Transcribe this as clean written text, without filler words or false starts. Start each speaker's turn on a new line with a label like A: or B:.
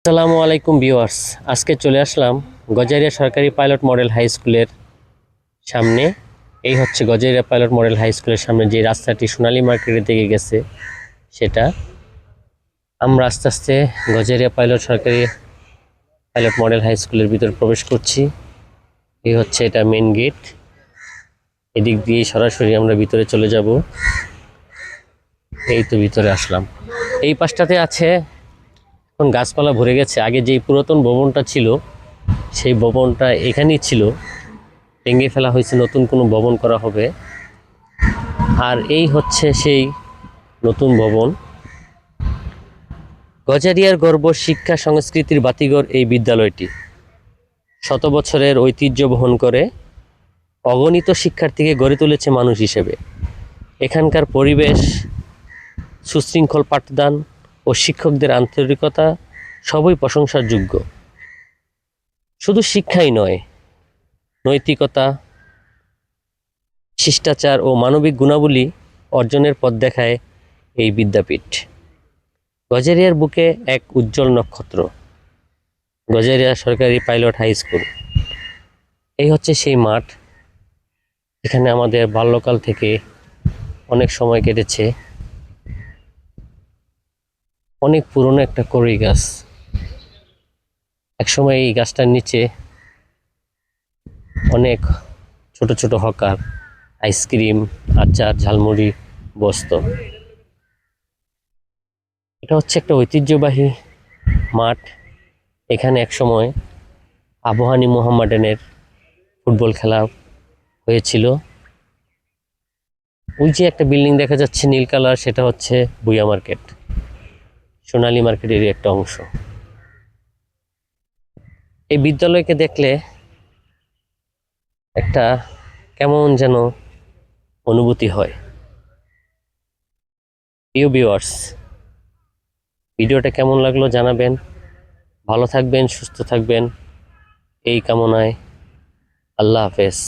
A: আসসালামু আলাইকুম ভিউয়ার্স। আজকে চলে আসলাম গজারিয়া সরকারি পাইলট মডেল হাই স্কুলের সামনে। এই হচ্ছে গজারিয়া পাইলট মডেল হাই স্কুলের সামনে যে রাস্তাটি সোনালী মার্কেটের দিকে গেছে সেটা। আমরা আস্তে আস্তে গজারিয়া পাইলট সরকারি পাইলট মডেল হাই স্কুলের ভিতর প্রবেশ করছি। এই হচ্ছে এটা মেন গেট। এদিক দিয়ে সরাসরি আমরা ভিতরে চলে যাব। এই তো ভিতরে আসলাম। এই পাশটাতে আছে এখন গাছপালা ভরে গেছে। আগে যেই পুরাতন ভবনটা ছিল সেই ভবনটা এখানেই ছিল, ভেঙে ফেলা হয়েছে, নতুন কোনো ভবন করা হবে। আর এই হচ্ছে সেই নতুন ভবন। গজারিয়ার গর্ব, শিক্ষা সংস্কৃতির বাতিঘর এই বিদ্যালয়টি শত বছরের ঐতিহ্য বহন করে অগণিত শিক্ষার্থীকে গড়ে তুলেছে মানুষ হিসেবে। এখানকার পরিবেশ, সুশৃঙ্খল পাঠদান ও শিক্ষকদের আন্তরিকতা সবই প্রশংসার যোগ্য। শুধু শিক্ষাই নয়, নৈতিকতা, শিষ্টাচার ও মানবিক গুণাবলী অর্জনের পথ দেখায় এই বিদ্যাপীঠ। গজারিয়ার বুকে এক উজ্জ্বল নক্ষত্র, গজারিয়া সরকারি পাইলট হাই স্কুল। এই হচ্ছে সেই মাঠ, এখানে আমাদের বাল্যকাল থেকে অনেক সময় কেটেছে। অনেক পুরনো একটা কড়ই গাছ। একসময় এই গাছটার নিচে অনেক ছোট ছোট হকার আইসক্রিম, আচার, ঝালমুড়ি বসতো। এটা হচ্ছে একটা ঐতিহ্যবাহী মাঠ। এখানে একসময় আবহানী মোহাম্মডানের ফুটবল খেলা হয়েছিল। ওই যে একটা বিল্ডিং দেখা যাচ্ছে নীল কালার, সেটা হচ্ছে ভুইয়া মার্কেট, সোনালী মার্কেটেরই একটা অংশ। এই বিদ্যালয়কে দেখলে একটা কেমন যেন অনুভূতি হয়। প্রিয় ভিউয়ার্স, ভিডিওটা কেমন লাগলো জানাবেন। ভালো থাকবেন, সুস্থ থাকবেন এই কামনায়। আল্লাহ হাফেজ।